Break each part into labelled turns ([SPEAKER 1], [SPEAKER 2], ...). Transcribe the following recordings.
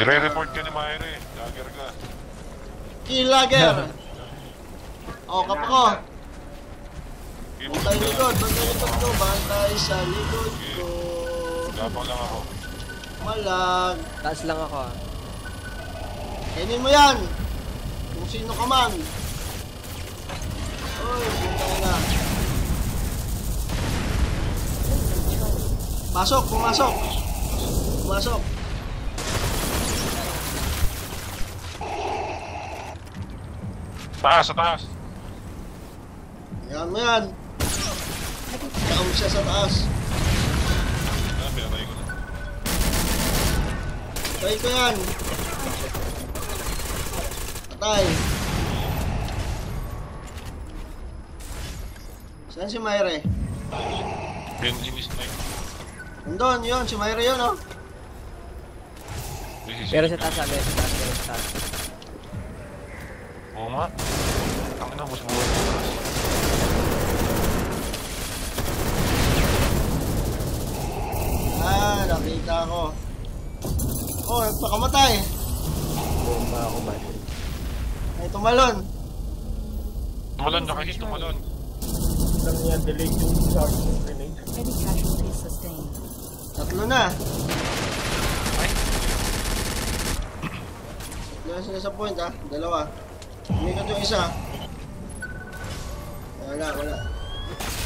[SPEAKER 1] I-re-report ka ni Mayre. Lager ka.
[SPEAKER 2] Kilager! O, kapako. Bantay likod ko. Bantay sa likod ko.
[SPEAKER 1] Gabang lang ako.
[SPEAKER 2] Malag.
[SPEAKER 3] Taas lang ako.
[SPEAKER 2] Kainin mo yan. Kung sino ka man. Uy, bantay na. Pumasok.
[SPEAKER 1] Taas, sa taas.
[SPEAKER 2] Yan mo yan. Kaum siya sa taas.
[SPEAKER 1] Pinatay ko na.
[SPEAKER 2] Patay ko yan. Patay. Saan si Mayre?
[SPEAKER 1] Ini-snipe.
[SPEAKER 2] Nandun yun, si Mayre yun, oh.
[SPEAKER 3] Pero sa taas, sabi. Sa taas.
[SPEAKER 1] Oo nga. Tangin na, buwan.
[SPEAKER 2] Nakita ko. Oh, nagpakamatay.
[SPEAKER 3] Bomba ako man.
[SPEAKER 2] Ay, tumalon.
[SPEAKER 1] Tumalon, nakahit tumalon.
[SPEAKER 4] Lang niya, delay yung charge ng grenade.
[SPEAKER 5] Any casualties sustained.
[SPEAKER 2] Tatlo na.
[SPEAKER 1] Ay.
[SPEAKER 2] Tatlo na sila sa point, ha. Dalawa. Umikot yung isa. Wala.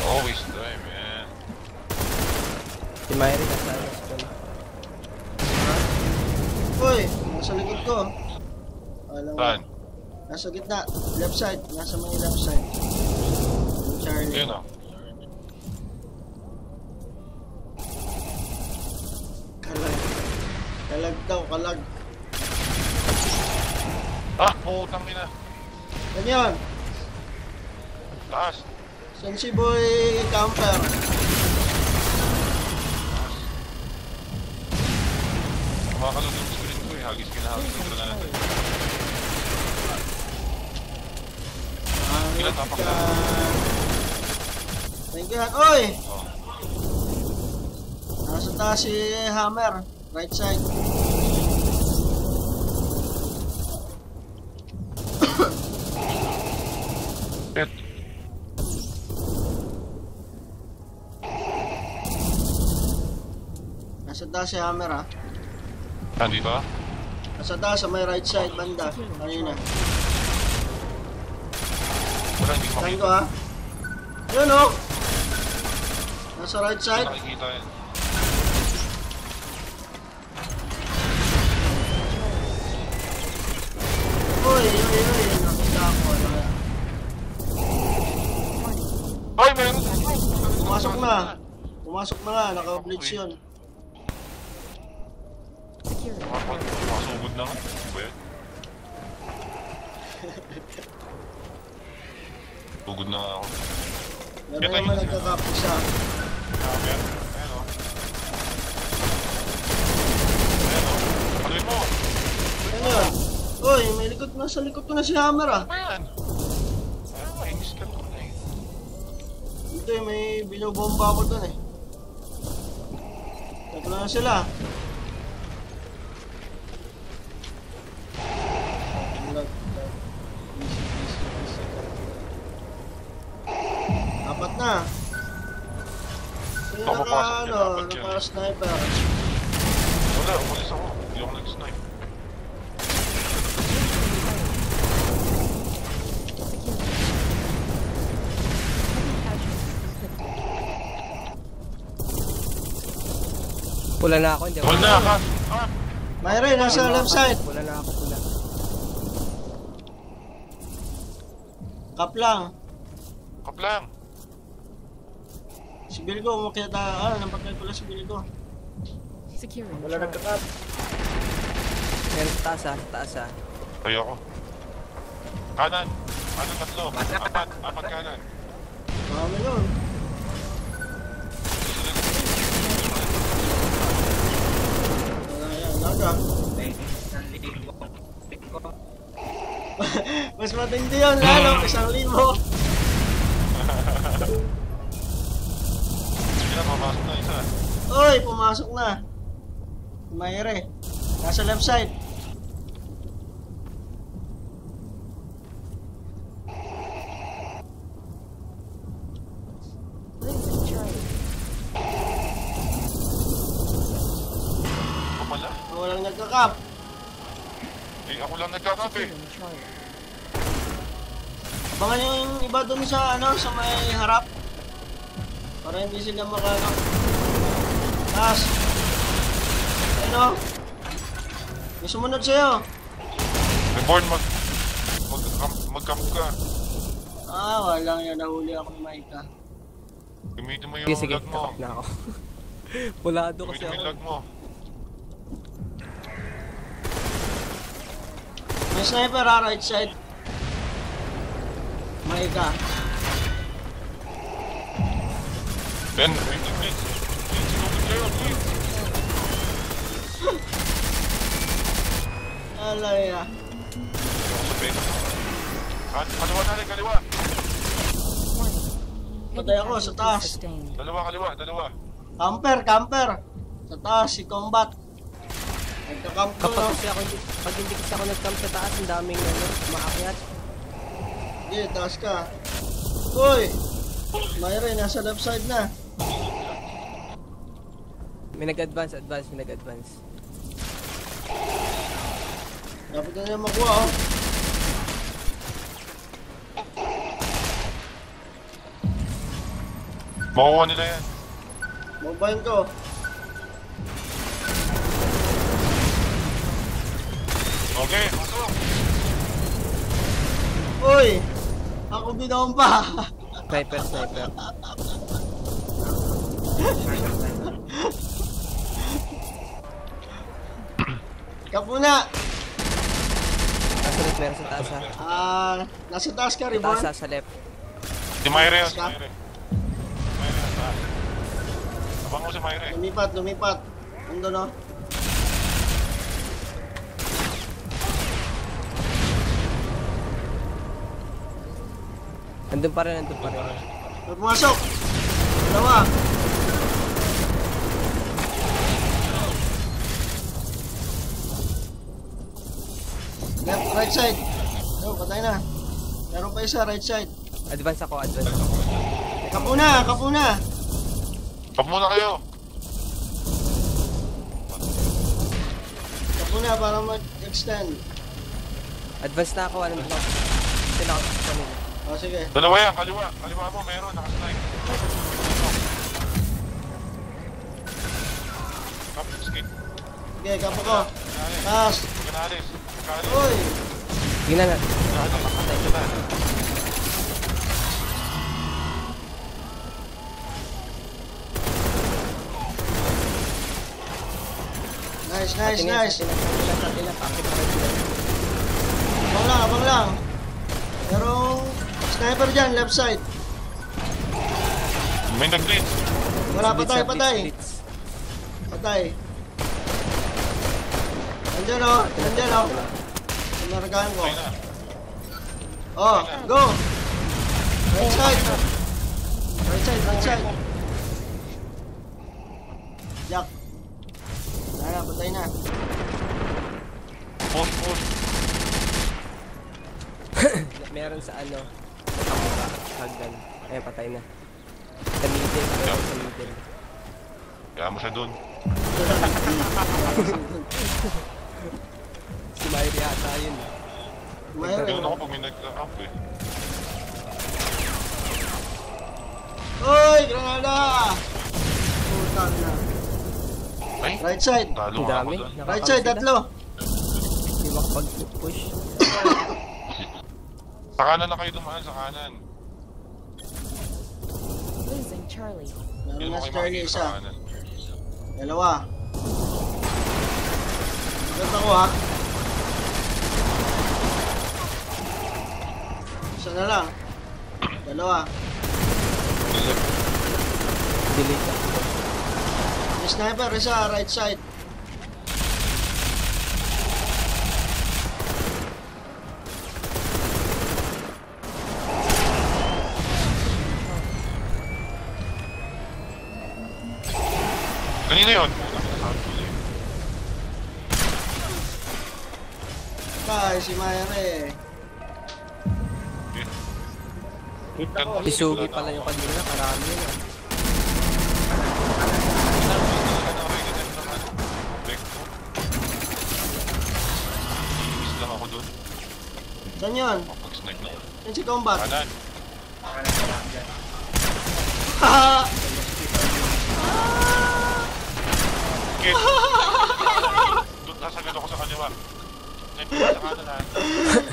[SPEAKER 1] Always die, man.
[SPEAKER 3] Si Mayre nasa hospital.
[SPEAKER 2] Uy, nasa likod ko. Alam mo.
[SPEAKER 1] Saan?
[SPEAKER 2] Nasa gitna. Left side. Nasa may left side. Charlie.
[SPEAKER 1] Ayun o.
[SPEAKER 2] Kalag.
[SPEAKER 1] Ah, putang ina.
[SPEAKER 2] Ganyan.
[SPEAKER 1] Taas.
[SPEAKER 2] Sensi boy camper.
[SPEAKER 1] Kumakalog yung screen ko eh. Hagis kinahagis ko na natin. Ilan tapak na?
[SPEAKER 2] Thank you. Oy!
[SPEAKER 1] Oh.
[SPEAKER 2] Nasa taas si Hammer. Right side.
[SPEAKER 1] Shit.
[SPEAKER 2] Nasa taas si Hammer, ha.
[SPEAKER 1] Nandito ah?
[SPEAKER 2] Nasa taas sa may right side banda. Kanina.
[SPEAKER 1] Wala, hindi ko
[SPEAKER 2] Saan
[SPEAKER 1] makita.
[SPEAKER 2] ko, ha? Yun, oh! Nasa right
[SPEAKER 1] Hindi
[SPEAKER 2] side.
[SPEAKER 1] nakikita yan.
[SPEAKER 2] Uy. Nakita ako.
[SPEAKER 1] Ay, meron!
[SPEAKER 2] Pumasok na nga. Naka-blitz yun.
[SPEAKER 1] Makasugod na nga. Ano ba yan? Sugod na nga ako.
[SPEAKER 2] Meron naman nagkakapos sa...
[SPEAKER 1] Meron. Ayan o. Ayan o. Panoy mo!
[SPEAKER 2] Ano yun? Uy, may likod na. Sa likod ko na si Hammer, ah.
[SPEAKER 1] Ano yan? Ayan o, inis ka ko na eh.
[SPEAKER 2] Dito eh, may binobomba ako dun eh. Tatlo na sila. Apat na. Sino naka-sniper?
[SPEAKER 1] Wala, umalis ako. Hindi ako nag-snipe.
[SPEAKER 3] Pula na ako, hindi ako.
[SPEAKER 1] Wala ka! Ah!
[SPEAKER 2] Mayre, nasa left side.
[SPEAKER 3] Pula na ako, pula.
[SPEAKER 2] Kap lang.
[SPEAKER 1] Kap lang!
[SPEAKER 2] Si Bilgo, umakyat na. Nampatay pala si Bilgo.
[SPEAKER 5] Securing.
[SPEAKER 4] Wala nagkakap.
[SPEAKER 3] Meron sa taas ah.
[SPEAKER 1] Tayo ako. Kanan! Kanan tatlo. Apat kanan.
[SPEAKER 2] Marami yun. Laga. Mas matindi yun, lalo. 1,000.
[SPEAKER 1] Hindi na, papasok na isa.
[SPEAKER 2] Uy, pumasok na. Mayre. Nasa left side.
[SPEAKER 5] Losing Charlie.
[SPEAKER 1] Pumala.
[SPEAKER 2] Walang nagka-cap.
[SPEAKER 1] Eh, ako lang nagkakap eh.
[SPEAKER 5] Securing Charlie.
[SPEAKER 2] Abangan yung iba dun sa ano, sa may harap. Para hindi sila makakap. Taas. Ano? May sumunod sa'yo.
[SPEAKER 1] Reborn, mag-camp ka.
[SPEAKER 2] Ah, walang yan. Nahuli ako ng Maika.
[SPEAKER 1] Gamitin mo yung
[SPEAKER 3] Sige, sige.
[SPEAKER 1] lag mo.
[SPEAKER 3] Takap na ako. Pulado kasi
[SPEAKER 1] Gamitin mo yung
[SPEAKER 3] ako.
[SPEAKER 1] lag mo.
[SPEAKER 2] May sniper right side. Maika.
[SPEAKER 1] Ben, please. Sinugod kayo, please.
[SPEAKER 2] Alay ah.
[SPEAKER 1] Sabi. Kaliwa natin, kaliwa.
[SPEAKER 5] Warning.
[SPEAKER 2] Patay ako sa taas.
[SPEAKER 5] Sustained.
[SPEAKER 1] Dalawa.
[SPEAKER 2] Camper. Sa taas, si Combat. Nagka-camp ko,
[SPEAKER 3] Kapag
[SPEAKER 2] no?
[SPEAKER 3] kasi ako, pag hindi kasi ako nag-camp sa taas, ang daming ano, maakyat.
[SPEAKER 2] Sige, taas ka. Uy! Mayroon, nasa left side na.
[SPEAKER 3] May nag-advance.
[SPEAKER 2] Dapat na niya makuha, oh.
[SPEAKER 1] Makukuha nila yan.
[SPEAKER 2] Mobile ko.
[SPEAKER 1] Okay, pasok.
[SPEAKER 2] Uy! Ako binaon pa.
[SPEAKER 3] Sniper.
[SPEAKER 2] Kapuna!
[SPEAKER 3] Kasunod meron sa taas ha.
[SPEAKER 2] Nasa taas ka,
[SPEAKER 3] Taas
[SPEAKER 2] Reborn.
[SPEAKER 3] ha, sa left.
[SPEAKER 1] Si Mayre yan, si
[SPEAKER 2] Stop.
[SPEAKER 1] Mayre. Mayre yan, taas. Abang mo si Mayre.
[SPEAKER 2] Lumipat. Ando, no?
[SPEAKER 3] Nandun pa rin.
[SPEAKER 2] May pumasok. Dalawa. Left, right side. Yo, patay na. Meron pa isa, right side.
[SPEAKER 3] Advance ako.
[SPEAKER 2] Kapuna!
[SPEAKER 1] Pag muna kayo.
[SPEAKER 2] Kapuna para mag-extend.
[SPEAKER 3] Advance na ako. Alam mo. Sila ako sa kanila.
[SPEAKER 2] O, sige.
[SPEAKER 1] Dalawa yan, kaliwa. Kaliwa mo, meron, nakasnipe. Kap, skate.
[SPEAKER 2] Sige, kapo ko. Taas.
[SPEAKER 1] Kanalis. Kanalis.
[SPEAKER 2] Uy!
[SPEAKER 3] Tingnan na.
[SPEAKER 1] Kanalis. Nakasnipe ka na.
[SPEAKER 2] Nice.
[SPEAKER 3] Atin pakit pa rin sila.
[SPEAKER 2] Abang lang. Merong sniper dyan, left side.
[SPEAKER 1] May nag-blitz.
[SPEAKER 2] Wala, patay.
[SPEAKER 3] Blitz.
[SPEAKER 2] Patay. Nandiyan, oh. Pinaragahan ko.
[SPEAKER 1] Patay na.
[SPEAKER 2] Oh, go! Right side. Jack. Wala, patay na.
[SPEAKER 1] Push.
[SPEAKER 3] Meron sa ano. Sa kamura. Hagdan. Ayun, patay na. Sa middle.
[SPEAKER 1] Kaya mo siya dun.
[SPEAKER 3] Si Mayri ata yun.
[SPEAKER 1] Doon ako
[SPEAKER 2] Mayroon.
[SPEAKER 1] pag may nag-up eh.
[SPEAKER 2] Uy, granada! Putang na.
[SPEAKER 1] Ay,
[SPEAKER 2] Right side.
[SPEAKER 1] talo
[SPEAKER 3] Ang
[SPEAKER 1] nga ako
[SPEAKER 3] dami.
[SPEAKER 1] dun.
[SPEAKER 2] Right side, tatlo.
[SPEAKER 3] Hindi makapag-push.
[SPEAKER 1] Sa kanan na kayo dumaan, sa kanan.
[SPEAKER 5] Losing Charlie.
[SPEAKER 2] Meron
[SPEAKER 1] Yun
[SPEAKER 2] na
[SPEAKER 1] mo
[SPEAKER 2] si
[SPEAKER 1] kayo
[SPEAKER 2] Charlie
[SPEAKER 1] makikita
[SPEAKER 2] isa.
[SPEAKER 1] sa kanan.
[SPEAKER 2] Dalawa. Agad ako, ha? Isa na lang. Dalawa.
[SPEAKER 3] Delete.
[SPEAKER 2] May sniper, isa, right side.
[SPEAKER 1] Kanina yun.
[SPEAKER 2] Patay si Mayre.
[SPEAKER 4] Kita ko.
[SPEAKER 3] Si Sugi pala yung kanina, karami yun ah.
[SPEAKER 1] Iis lang ako dun.
[SPEAKER 2] Saan yun?
[SPEAKER 1] Pag-snipe na.
[SPEAKER 2] Yan si Combat.
[SPEAKER 1] Kanan.
[SPEAKER 2] Haha!
[SPEAKER 1] Kid! Doon, nasagad ako sa kaliwa. Snipe ka sa kanan ha.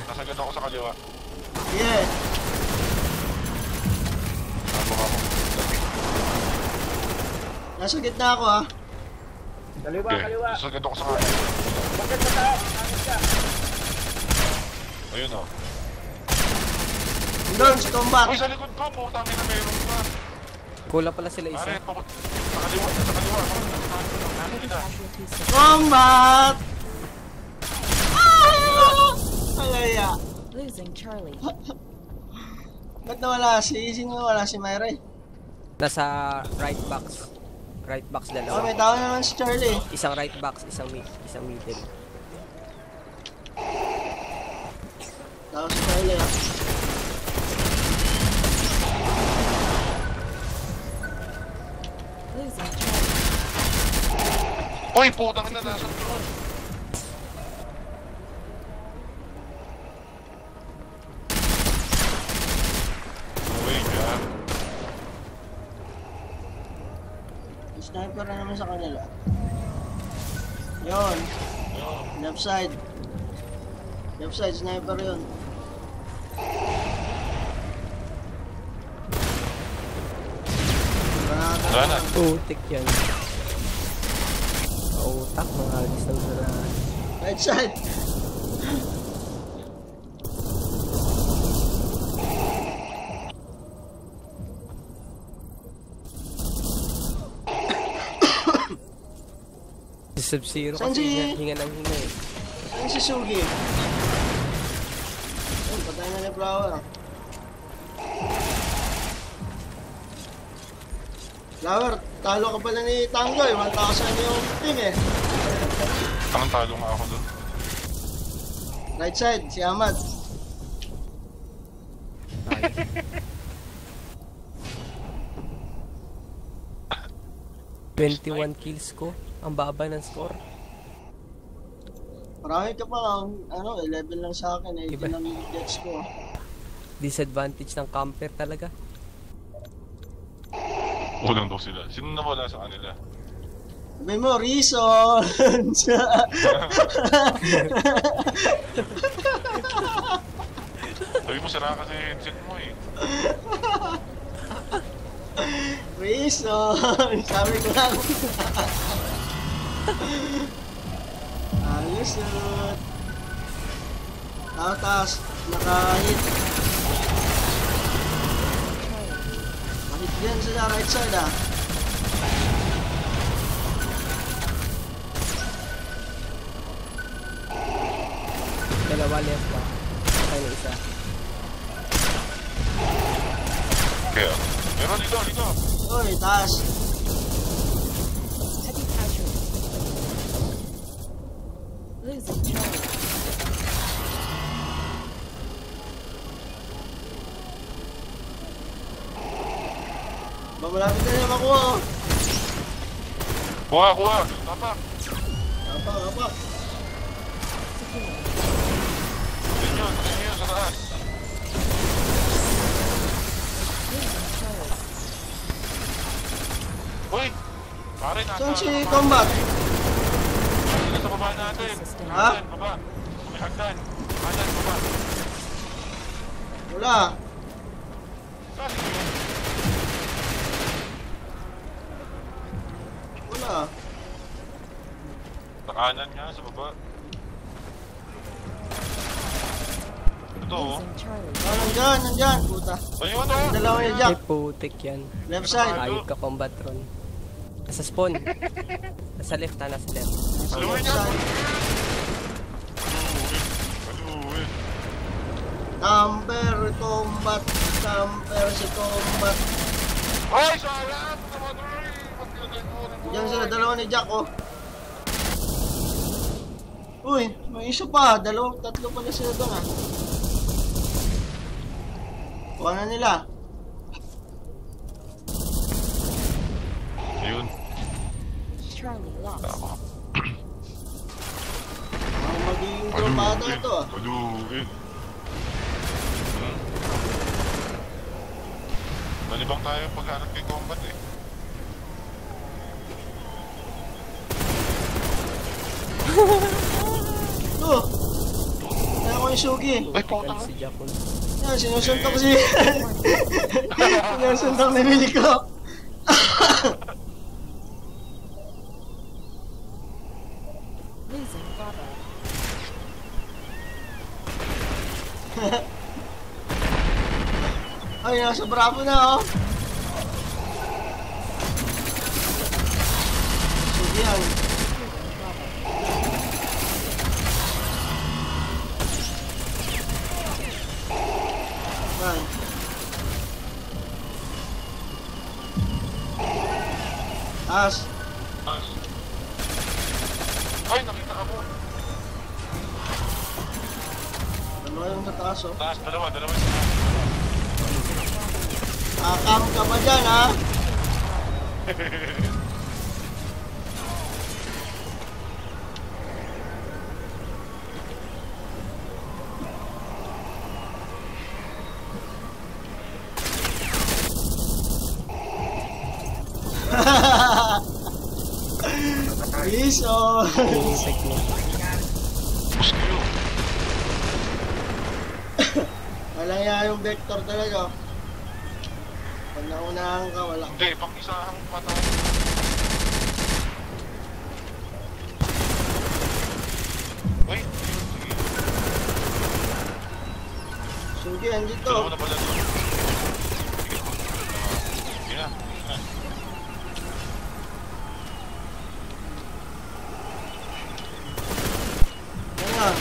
[SPEAKER 1] Nasagad ako sa kaliwa.
[SPEAKER 2] Yeah.
[SPEAKER 1] Habang ako.
[SPEAKER 2] Nasa gitna ako ha.
[SPEAKER 4] Kaliwa,
[SPEAKER 1] Okay,
[SPEAKER 4] kaliwa.
[SPEAKER 1] nasagad ako sa kanan.
[SPEAKER 4] Bakit sa taas? Bakit ka?
[SPEAKER 1] Ayun o.
[SPEAKER 2] Doon si Combat.
[SPEAKER 1] Uy, sa likod ko! Putang ina meron pa.
[SPEAKER 3] Kula pala sila isa.
[SPEAKER 1] Pare, sa kaliwa, sa kaliwa. Nasa kita.
[SPEAKER 5] Casualties sustained.
[SPEAKER 2] Combat! Ah! Alaya.
[SPEAKER 5] Losing Charlie.
[SPEAKER 2] Ba't nawala si... Sino nawala si Mayre?
[SPEAKER 3] Nasa right box. Right box
[SPEAKER 2] Oh,
[SPEAKER 3] dalawa.
[SPEAKER 2] may tao naman si Charlie.
[SPEAKER 3] Isang right box, isang middle.
[SPEAKER 2] Tao si Charlie ha.
[SPEAKER 5] Losing Charlie.
[SPEAKER 1] Uy, putang ina, nasa doon. Uy, ka.
[SPEAKER 2] May sniper na naman sa kanila. Yun. Left side. Left side, sniper yun. Granada.
[SPEAKER 1] Wala na.
[SPEAKER 3] Putik yan. Utak, mga agis ng granada.
[SPEAKER 2] Right side.
[SPEAKER 3] Si Sub-Zero
[SPEAKER 2] Saan
[SPEAKER 3] kasi
[SPEAKER 2] si-
[SPEAKER 3] hinga ng hinga eh.
[SPEAKER 2] Saan si Sugi? Ayun, patay na ni Flower. Flower, talo ka pala ni Tangoy. 1,000 yung team eh.
[SPEAKER 1] Anong talo nga ako doon?
[SPEAKER 2] Right side, si Ahmad.
[SPEAKER 3] Ay. 21 kills ko. Ang baba ng score.
[SPEAKER 2] Marami ka pa, 11 lang sa akin. 18
[SPEAKER 3] Iba.
[SPEAKER 2] lang yung gets ko.
[SPEAKER 3] Disadvantage ng camper talaga.
[SPEAKER 1] Ulang daw sila. Sino nawala sa kanila?
[SPEAKER 2] Sabi mo, reasons!
[SPEAKER 1] Sabi mo, sira kasi headset mo eh.
[SPEAKER 2] Reasons! Sabi ko lang. Ayos yun. Taas, naka-hit. Naka-hit din sila right side ah.
[SPEAKER 3] Dalawa left ba? Patay na isa.
[SPEAKER 1] Kaya, meron dito.
[SPEAKER 2] Uy, taas.
[SPEAKER 5] Heavy casualties. Losing Charlie.
[SPEAKER 2] Malapit na niya makuha oh.
[SPEAKER 1] Kuha. Tapak.
[SPEAKER 2] Apak.
[SPEAKER 1] Yun yun, sa taas.
[SPEAKER 5] Losing Charlie.
[SPEAKER 1] Uy! Pare, nasa...
[SPEAKER 2] Saan si Combat?
[SPEAKER 1] Nasa baba natin.
[SPEAKER 2] Ha?
[SPEAKER 1] Baba. May hagdan. Kanan, baba.
[SPEAKER 2] Wala.
[SPEAKER 1] Kasi
[SPEAKER 2] Wala.
[SPEAKER 1] sa kanan nga, sa baba. Ito oh.
[SPEAKER 5] Losing Charlie.
[SPEAKER 2] Oh, nandyan. Puta.
[SPEAKER 1] Ayun oh!
[SPEAKER 2] Dalawa niya
[SPEAKER 3] Ay,
[SPEAKER 2] Jack.
[SPEAKER 3] putik yan.
[SPEAKER 2] Left side.
[SPEAKER 3] Ayok ka combatron. Nasa spawn. Nasa left ha, nasa left.
[SPEAKER 1] Saluhin
[SPEAKER 2] Left
[SPEAKER 1] niya!
[SPEAKER 2] side.
[SPEAKER 1] Paluhin.
[SPEAKER 2] Camper, Combat. Camper si Combat.
[SPEAKER 1] Ay, sayang! Namatay!
[SPEAKER 2] Diyan sila, dalawa ni Jack oh. Uy, may isa pa. Tatlo pala sila doon ah. Kuha na nila.
[SPEAKER 1] Ayun.
[SPEAKER 5] Charlie lost.
[SPEAKER 1] Tama.
[SPEAKER 2] Ang magiging tropada ito ah.
[SPEAKER 1] Paluin. Nalibang tayo paghanap kay combat eh.
[SPEAKER 2] Ito. Kaya ko yung sugi.
[SPEAKER 1] Ay, puta ka.
[SPEAKER 3] Si Japon.
[SPEAKER 2] Yan, sinusuntok si... sinusuntok na nili ko.
[SPEAKER 5] Losing Bravo.
[SPEAKER 2] Ay, nasa Bravo na oh. Sugi yan. Yan. Taas.
[SPEAKER 1] Taas. Ay, nakita ka mo.
[SPEAKER 2] Dalawa yung sa taas oh.
[SPEAKER 1] Taas, dalawa sila.
[SPEAKER 2] Akam ka ba dyan ha? Iso.
[SPEAKER 3] Yung technique.
[SPEAKER 1] Bus kayo.
[SPEAKER 2] Walang yan yung vector talaga. Pag naunahan ka, wala.
[SPEAKER 1] Hindi, pang isang mata. Uy, sige.
[SPEAKER 2] Sugi, andito.
[SPEAKER 1] Dalawa na pala doon. Sige. Sige na.
[SPEAKER 2] Ayan.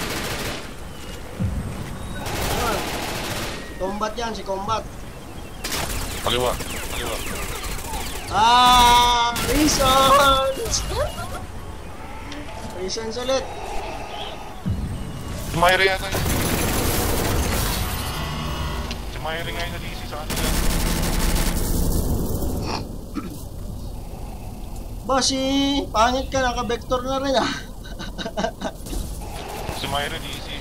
[SPEAKER 2] Ayan. Si Combat yan, si Combat.
[SPEAKER 1] Kaliwa.
[SPEAKER 2] Reasons! Reasons ulit.
[SPEAKER 1] Si Myrie yata yun. Si Myrie nga yung na-DC sa kanila.
[SPEAKER 2] Ba, si pangit ka, naka-vector na rin ah.
[SPEAKER 1] Si Myrie DC.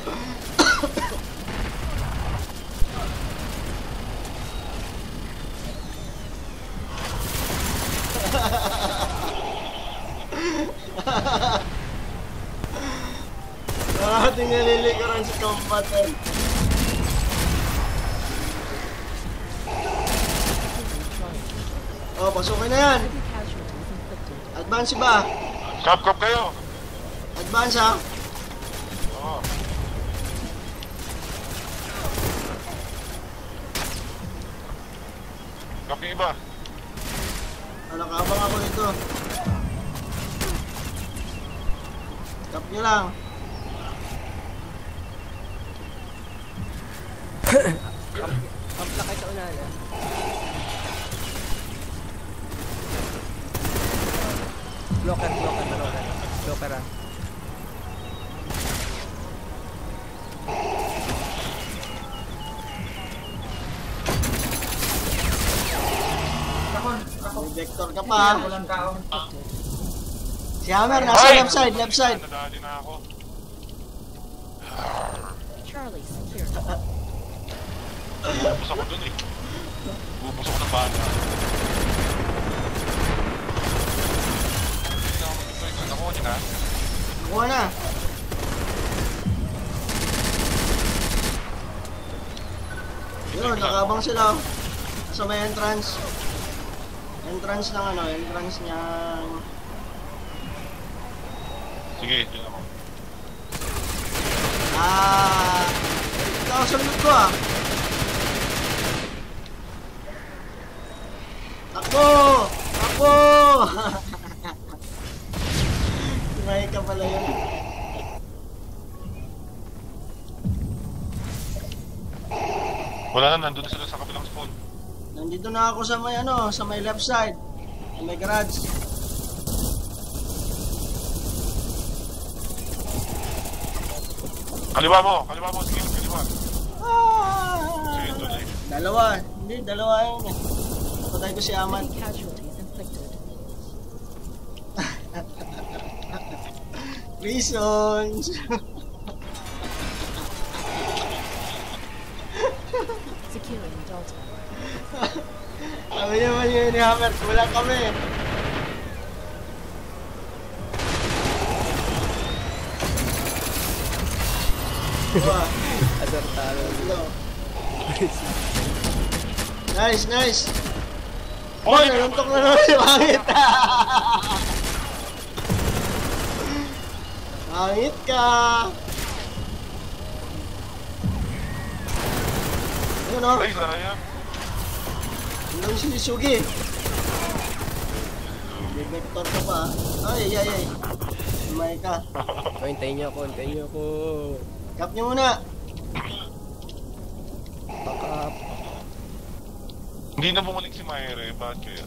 [SPEAKER 2] Ating nalilikuran si Combat eh. Oh, pasukin na yan.
[SPEAKER 5] Heavy casualties inflicted.
[SPEAKER 2] Advance ba?
[SPEAKER 1] Kap kayo!
[SPEAKER 2] Advance ha?
[SPEAKER 1] Oo. Kap yung iba.
[SPEAKER 2] Nakabang ako nito. Tap nyo lang.
[SPEAKER 3] Kamplak kayo sa unahan ah. Blocker ah.
[SPEAKER 2] May vector ka pa. Si Hammer nasa
[SPEAKER 1] Ay!
[SPEAKER 2] left side.
[SPEAKER 1] Nadali na ako.
[SPEAKER 5] Charlie secure.
[SPEAKER 1] Bubus ako dun eh. Bubus ako ng bata. Hindi na ako mag-deploy. Nakuha niyo na.
[SPEAKER 2] Kuha na. Yun, nakabang sila. Sa may entrance. Entrance ng ano, entrance niyang...
[SPEAKER 1] Sige, yun ako.
[SPEAKER 2] Ikaw sunod ko ah. Ako! May ka pala yun.
[SPEAKER 1] Wala na, nandun na sila sa kabilang spawn.
[SPEAKER 2] Nandito na ako sa may ano, sa may left side. Sa may garage.
[SPEAKER 1] Kaliwa mo, sige, kaliwa. Sige,
[SPEAKER 2] Ah!
[SPEAKER 1] tuloy.
[SPEAKER 2] Dalawa. Hindi, dalawa yun eh. Patay ko si Aman.
[SPEAKER 5] Heavy casualties inflicted.
[SPEAKER 2] Reasons.
[SPEAKER 5] Securing Delta.
[SPEAKER 2] Kami naman yun ni Hammer. Wala kami. Wah,
[SPEAKER 3] Asortado.
[SPEAKER 2] no. Nice, nice.
[SPEAKER 1] Oh,
[SPEAKER 2] Nanuntok na naman si Pangit. Pangit ka. Yun o.
[SPEAKER 1] Ay, sayang.
[SPEAKER 2] Ilang sinisugi. May vector ka pa. Ay, ay, ay. Lumay ka.
[SPEAKER 3] Oh, hintayin niyo ako, hintayin niyo ako.
[SPEAKER 2] Cap niyo muna.
[SPEAKER 3] Back up.
[SPEAKER 1] Hindi na bumalik si Mayre, bakit kaya?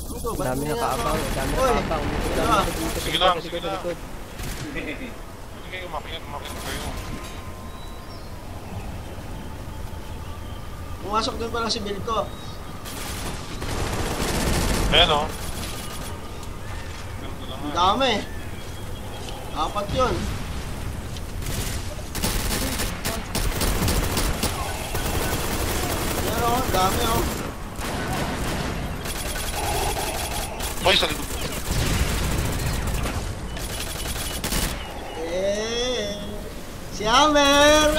[SPEAKER 2] Ito, ba't
[SPEAKER 3] Dami
[SPEAKER 2] hindi na
[SPEAKER 3] nakaabang,
[SPEAKER 2] ako?
[SPEAKER 3] dami
[SPEAKER 2] Oy,
[SPEAKER 3] nakaabang. Likod,
[SPEAKER 1] Sige lang,
[SPEAKER 3] likod,
[SPEAKER 1] sige
[SPEAKER 3] likod,
[SPEAKER 1] lang.
[SPEAKER 3] likod.
[SPEAKER 1] Hindi kayo makinig kayo.
[SPEAKER 2] pumasok din pala si Bill ko.
[SPEAKER 1] Ayan o. Ganito lang
[SPEAKER 2] Ang
[SPEAKER 1] nga.
[SPEAKER 2] dami. Apat yun. Yan o, dami o.
[SPEAKER 1] Boy, sa likod.
[SPEAKER 2] Si Hammer!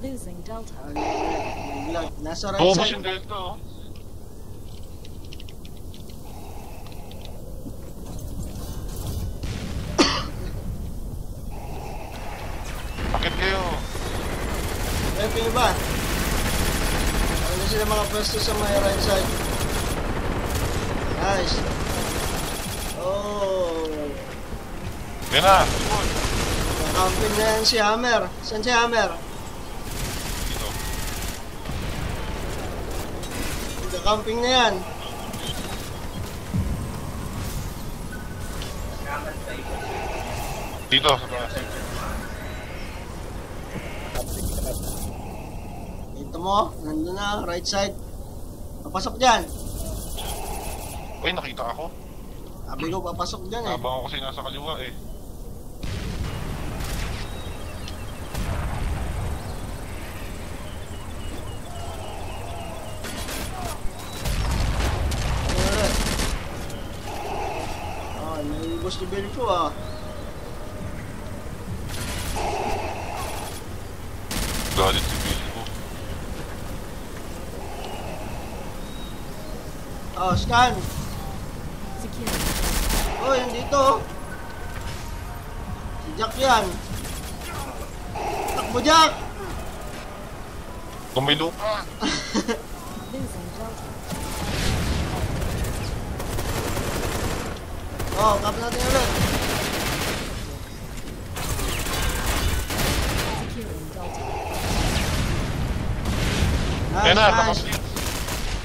[SPEAKER 5] Losing Delta.
[SPEAKER 2] Nasa right
[SPEAKER 1] Bubos
[SPEAKER 2] side.
[SPEAKER 1] yung delta o. Bakit kayo?
[SPEAKER 2] Pwede nyo ba? Ano sila mga pwesto sa may right side? Nice. Oh.
[SPEAKER 1] Yan na, likod.
[SPEAKER 2] Nakampin na yan si Hammer. Saan si Hammer?
[SPEAKER 1] Dito.
[SPEAKER 2] Nakamping na yan.
[SPEAKER 1] Dito, sa taas.
[SPEAKER 2] Dito mo, nandun na, right side. Papasok dyan.
[SPEAKER 1] Uy, nakita ako.
[SPEAKER 2] Sabi ko, papasok dyan eh.
[SPEAKER 1] Habang ako kasi nasa kaliwa eh.
[SPEAKER 2] Ano ulit? Ah, naibos ni Bill ko ah.
[SPEAKER 1] Galit si Bill ko.
[SPEAKER 2] Oh, scan.
[SPEAKER 5] Securing
[SPEAKER 2] Oh, yun dito. Si Jack yan. Takbo, Jack!
[SPEAKER 1] Kung may lupa.
[SPEAKER 5] losing Delta.
[SPEAKER 2] Oh, kap natin ulit.
[SPEAKER 5] Securing Delta.
[SPEAKER 1] Yan na,
[SPEAKER 2] Nice, nice.
[SPEAKER 1] nakaslit.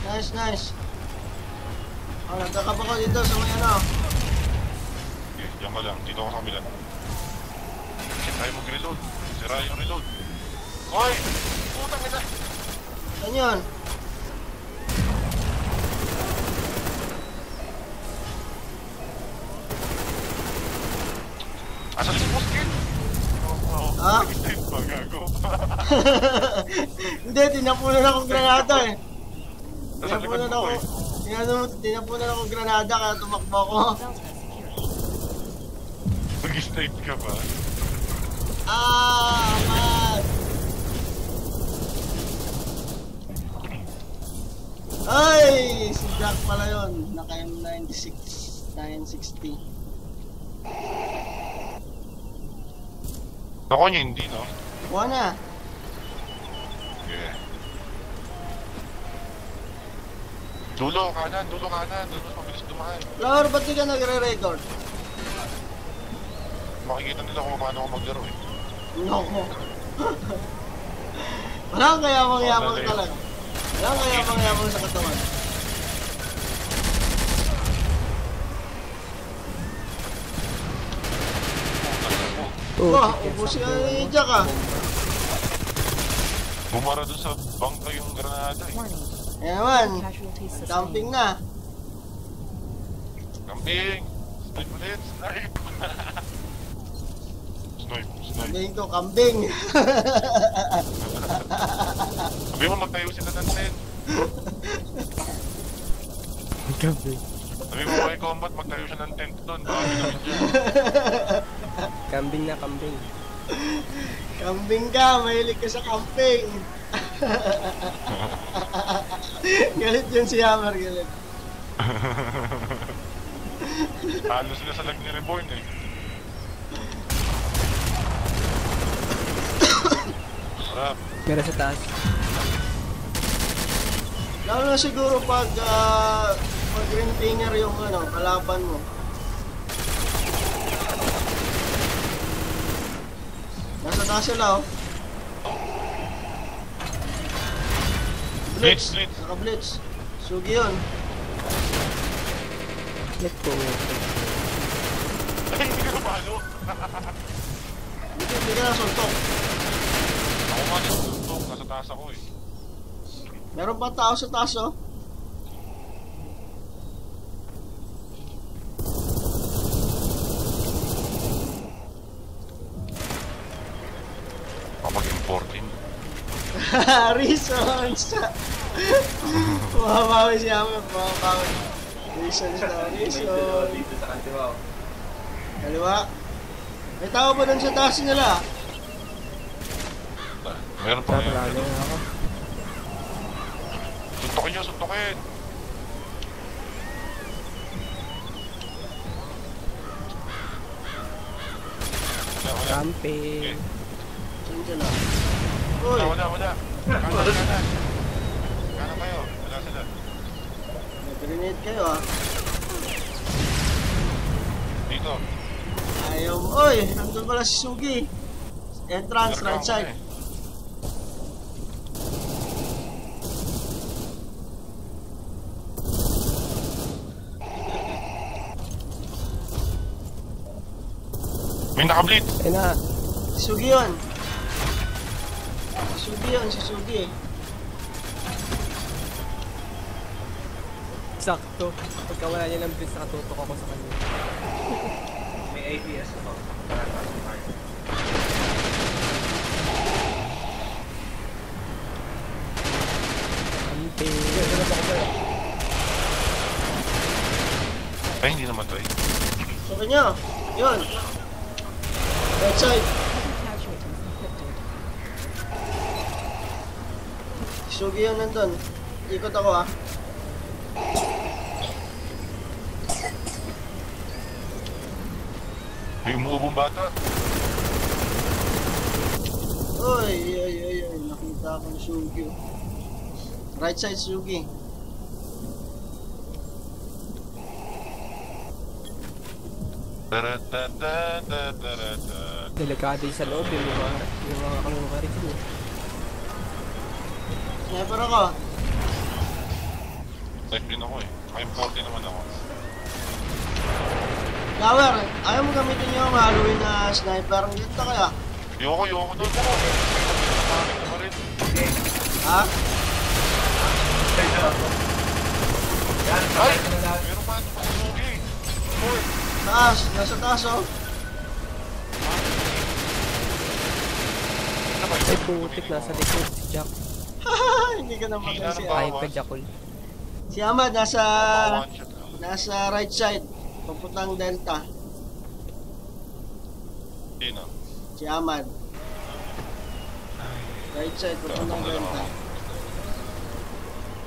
[SPEAKER 2] Nice, nice. Oh, nagkakap ako dito sa may ano.
[SPEAKER 1] Okay, yan ka lang. Dito ako sa kabila. Kasi tayo mag-reload. Sira yung reload. Hoy! Putang ina!
[SPEAKER 2] Saan yun?
[SPEAKER 1] Asa yung poskin?
[SPEAKER 2] Ha?
[SPEAKER 1] Magago.
[SPEAKER 2] Hindi, tinapunan akong granada eh.
[SPEAKER 1] Nasa likod
[SPEAKER 2] Tinapunan
[SPEAKER 1] mo
[SPEAKER 2] ako.
[SPEAKER 1] ko eh.
[SPEAKER 2] Tinapunan akong granada kaya tumakbo ako.
[SPEAKER 5] Delta secured.
[SPEAKER 1] Mag-snipe ka ba?
[SPEAKER 2] Ah, man! Ay! Si Jack pala yun. Naka M96. 960.
[SPEAKER 1] Ako niya hindi, no?
[SPEAKER 2] Kuha na.
[SPEAKER 1] Yeah. Dulo, kanan, dulo, kanan. Dulo, mabilis dumaan.
[SPEAKER 2] Flower, ba't di ka nagre-record?
[SPEAKER 1] Makikita nila kung paano ako maglaro eh.
[SPEAKER 2] Loko. Walang kayamang-yamang talaga. Walang kayamang-yamang sa katawan. Wah, ubusin ka ni Jack ah.
[SPEAKER 1] Bumara doon sa bangka yung granada eh.
[SPEAKER 5] Warning.
[SPEAKER 2] Ayan naman,
[SPEAKER 5] Casualties sustained.
[SPEAKER 2] camping na.
[SPEAKER 1] Kambing! Snipe ulit! Snipe! Snipe! Snipe!
[SPEAKER 2] Sabihin ko, kambing.
[SPEAKER 1] Sabi mo magtayo sila ng tent.
[SPEAKER 3] Kambing.
[SPEAKER 1] Sabi mo kay combat magtayo siya ng tent doon. Baka ginamit niya.
[SPEAKER 3] Kambing na kambing.
[SPEAKER 2] Kambing ka, mahilig ka sa camping. Galit yun si Hammer, galit.
[SPEAKER 1] Talo sila sa lag ni Reborn eh. Sarap.
[SPEAKER 3] Meron sa taas.
[SPEAKER 2] Lalo na siguro pag green finger yung kalaban mo. Nasa taas sila oh.
[SPEAKER 1] Blitz! Blitz!
[SPEAKER 2] Naka-blitz. Sugi yun.
[SPEAKER 3] Let's go.
[SPEAKER 1] Ay, hindi ka napalo!
[SPEAKER 2] Hindi ka nasuntok.
[SPEAKER 1] Ako nga nasusuntok. Nasa taas ako eh.
[SPEAKER 2] Meron pa tao sa taas oh.
[SPEAKER 1] Kapag-importin.
[SPEAKER 2] Reasons! Bumabawi si Hammer, bumabawi. Reasons na, reasons.
[SPEAKER 4] Dito sa kaliwa.
[SPEAKER 2] Kaliwa. May tao ba dun sa taas nila?
[SPEAKER 1] Meron pa ngayon.
[SPEAKER 3] Lalo na ako.
[SPEAKER 1] Suntokin nyo, suntokin! Wala.
[SPEAKER 3] Camping.
[SPEAKER 2] Saan sila? Uy!
[SPEAKER 1] Wala. Kanan. Kanan kayo. Wala sila.
[SPEAKER 2] May grenade kayo ah.
[SPEAKER 1] Dito.
[SPEAKER 2] Ayaw mo. Uy! Nandun pala si Sugi. Entrance, right side.
[SPEAKER 1] May naka-blitz!
[SPEAKER 3] Ayun na.
[SPEAKER 2] Si Sugi yun. Si Sugi yun, si Sugi.
[SPEAKER 3] Sakto. Pagka wala niya ng blitz, nakatutok ako sa kanya.
[SPEAKER 4] May ABS ako.
[SPEAKER 3] Camping.
[SPEAKER 1] Ay, hindi naman to eh.
[SPEAKER 2] Sugi nyo. Yun. Right side.
[SPEAKER 5] Casualties inflicted.
[SPEAKER 2] Si Sugi yun nandun. Ikot ako ah.
[SPEAKER 1] May umubong bata.
[SPEAKER 2] Uy, nakita ko ni Sugi. Right side Sugi.
[SPEAKER 3] Delikado yung sa loob yung mga kamukari ko.
[SPEAKER 2] Sniper ako.
[SPEAKER 1] Type din ako eh. Naka-importin naman ako.
[SPEAKER 2] Flower, ayaw mo gamitin yung Halloween na sniper. Ang ganda kaya.
[SPEAKER 1] Yoko doon. Nakakit naman rin.
[SPEAKER 2] Ha?
[SPEAKER 1] Ay! Meron pa ito pa sugi. Uy!
[SPEAKER 2] Taas, nasa taas oh.
[SPEAKER 3] Ay putik, nasa likod si Jack.
[SPEAKER 2] Hindi ka naman
[SPEAKER 1] Hina
[SPEAKER 2] kasi
[SPEAKER 1] ng
[SPEAKER 2] ah.
[SPEAKER 3] Ayun ka Jackal.
[SPEAKER 2] Si Ahmad nasa
[SPEAKER 1] One shot lang.
[SPEAKER 2] nasa right side. Papuntang Delta.
[SPEAKER 1] Sino?
[SPEAKER 2] Si Ahmad. Right side, papuntang Delta.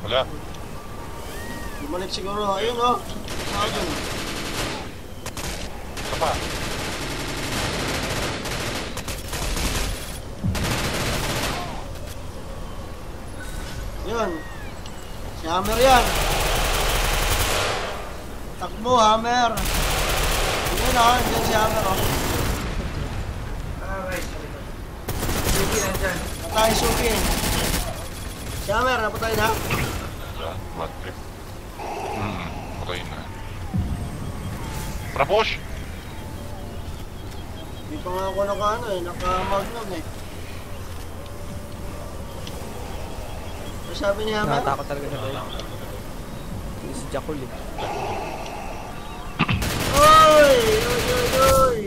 [SPEAKER 1] Wala.
[SPEAKER 2] Bumalik siguro. Ayun oh. Tao dun.
[SPEAKER 1] Isa pa.
[SPEAKER 2] Yun. Si Hammer yan. Takbo, Hammer. Yun oh, dyan si Hammer oh. Patay Suki. Si Amer, napatay na?
[SPEAKER 1] Yan, bad trip. Okay na. Prapush!
[SPEAKER 2] Hindi pa nga ako naka-magnum eh. Ano sabi ni Amer?
[SPEAKER 3] Nakatakot talaga sa tayo. Hindi si Jakul eh.
[SPEAKER 2] Oy! Oy!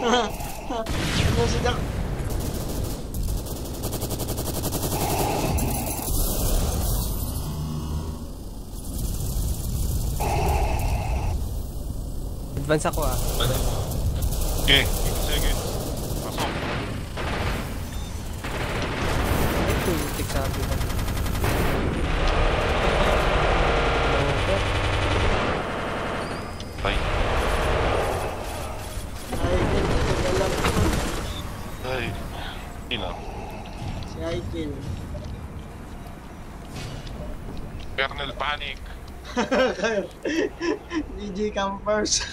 [SPEAKER 2] Ano si Jack?
[SPEAKER 3] Advance ako ah.
[SPEAKER 1] Okay, sige. Pasok.
[SPEAKER 3] Ito yung tick sa atin.
[SPEAKER 1] Tay.
[SPEAKER 2] Ay, alam ko.
[SPEAKER 1] Ay. Ina.
[SPEAKER 2] Si Aikil.
[SPEAKER 1] Kernel panic.
[SPEAKER 2] DJ Campers.